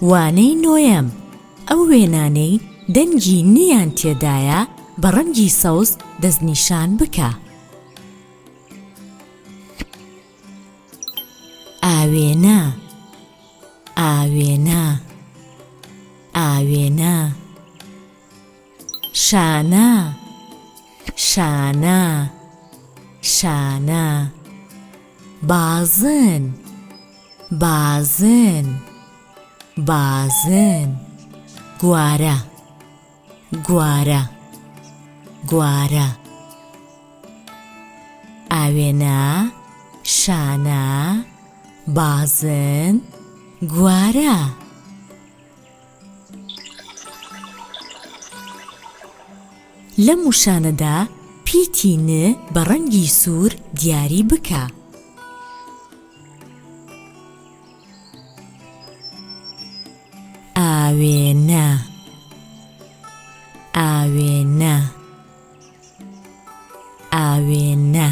وانەی نۆیەم ئەو وێنانەی دەنگی نیان تێدایە بە ڕەنگی سەوز دەستنیشان بکە. ئاوێنە ئاوێنە ئاوێنە شانە شانە شانە بازن بازن بازن گوارە گوارە گوارە ئاوێنە شانە بازن گوارە. لەم وشانەدا پیتی ن بە ڕەنگی سوور دیاری بکە. ئاوێنە ئاوێنە ئاوێنە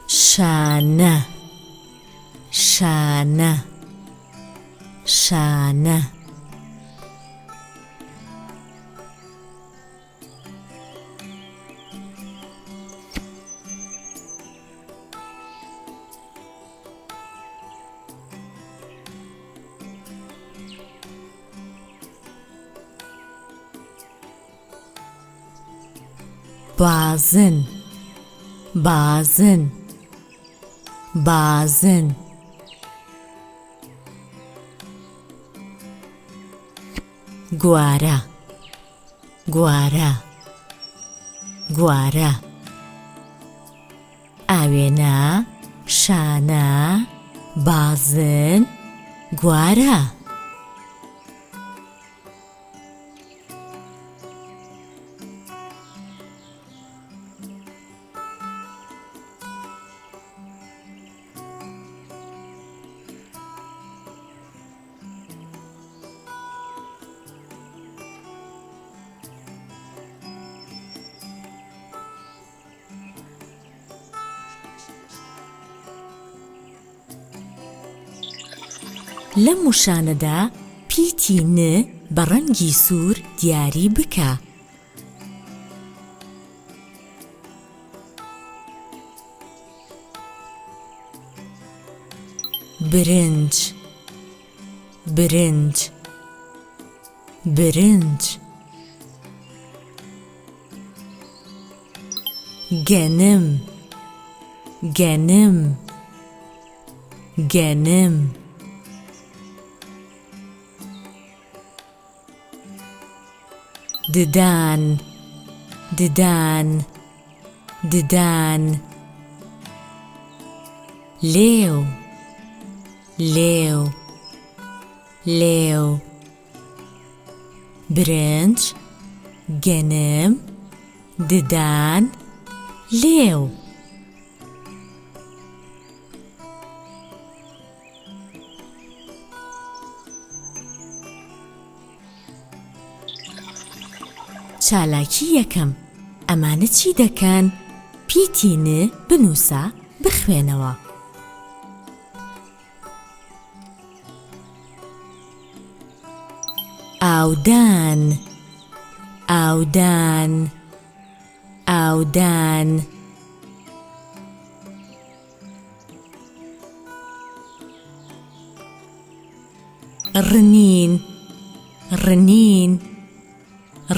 شانە شانە شانە بازن بازن بازن گوارە گوارە گوارە ئاوێنە شانە بازن گوارە. لەم وشانەدا پیتی ن بە ڕەنگی سوور دیاری بکە. برنج برنج برنج گەنم گەنم گەنم ددان ددان ددان لێو لێو لێو برنج گەنم ددان لێو. چالاکی یەکەم ئەمانە چی دەکەن؟ پیتی ن بنووسە بخوێنەوە. ئاودان ئاودان ئاودان ڕنین ڕنین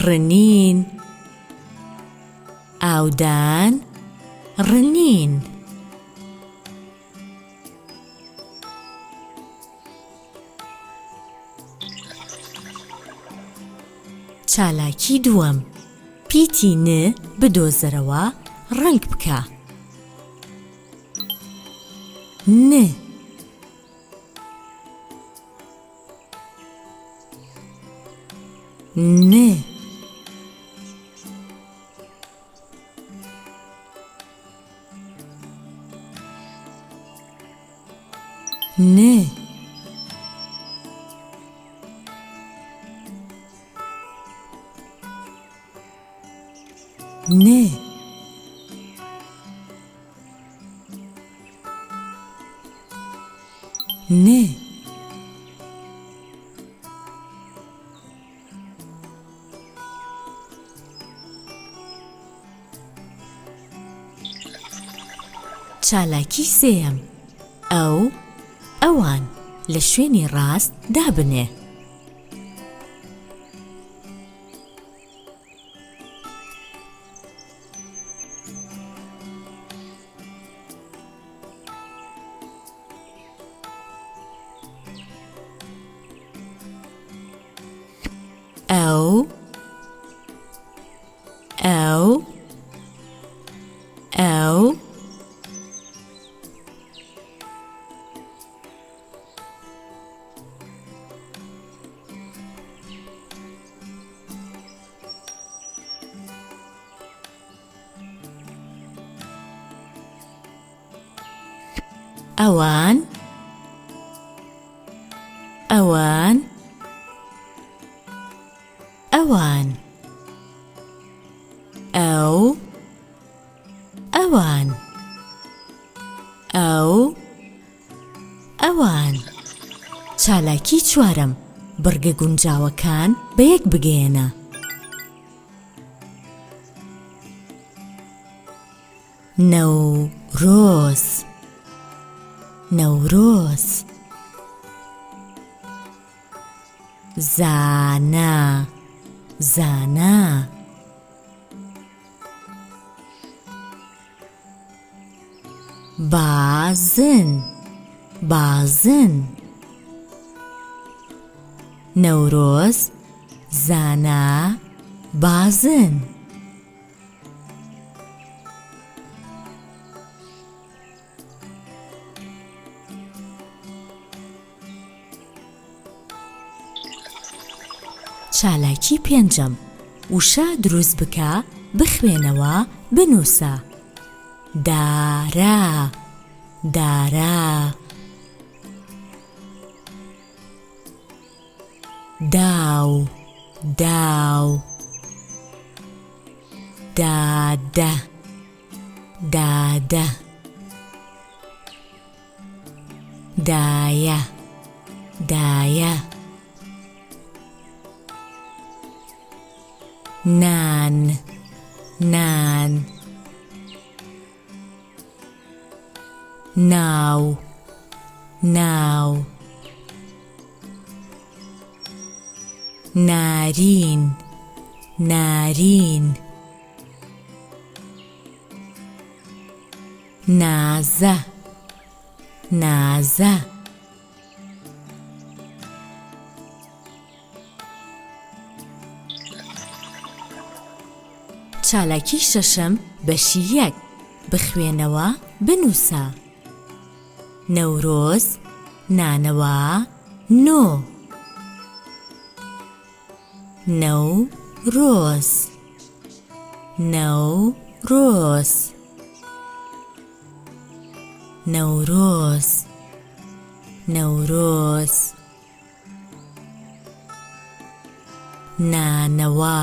ڕنین ئاودان ڕنین چالاکی دووەم پیتی ن بدۆزەرەوە ڕەنگ بکە. ن ن ن ن ن چالاکی سێم ئەوان لە شوێنی ڕاست دابنێ. ئەو ئەوان ئەوان ئەوان ئەوان ئەوان چالاکی چوارەم بڕگە گونجاوەکان بەیەک بگەێنە. نەورۆز نەورۆز زانە زانە بازن بازن نەورۆز زانە بازن چالاکی پێنجەم وشە دروست بکە بخوێنەوە بنووسە. دارە دارە داو داو دادە دادە دایە دایە نان نان ناو ناو نارین نارین نازە نازە چالاکی شەشەم بەشی یەک بخوێنەوە بنووسە. نەورۆز نانەوە نۆ نەورۆز نەورۆز نەورۆز نەورۆز نانەوە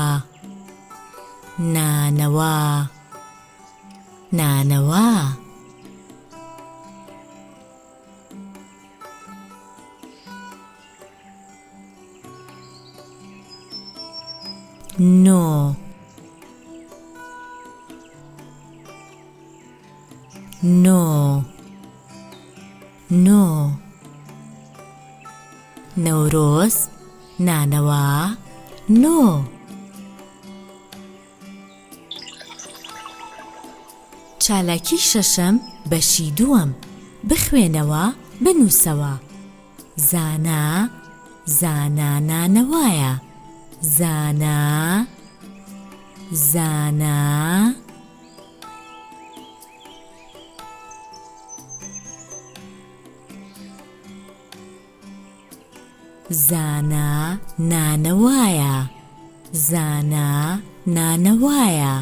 نانەوە نانەوە نۆ نۆ نۆ نەورۆز نانەوە نۆ چالاکی شەشەم بەشی دووەم بخوێنەوە بنووسەوە. زانە زانە نانەوایە زانە زانە زانە نانەوایە زانە نانەوایە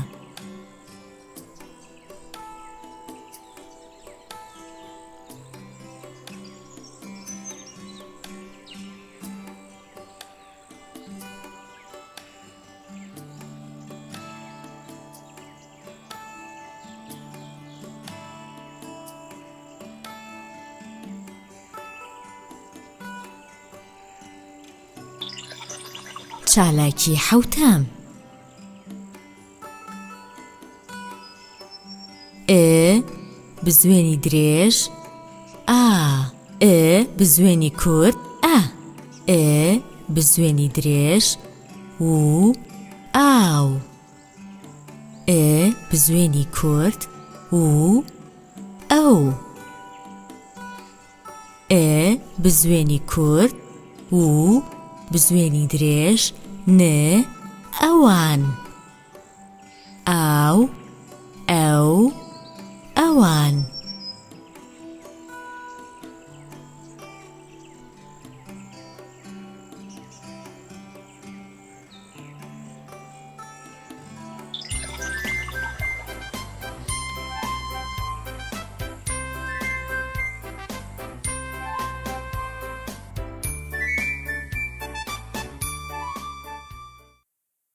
چالاکی حەوتەم بزوێنی درێژ بزوێنی کورد بزوێنی درێژ ئاو بزوێنی کورد ئەو بزوێنی کورد بزوێنی درێژ ئەوان ئاو ئەو ئەوان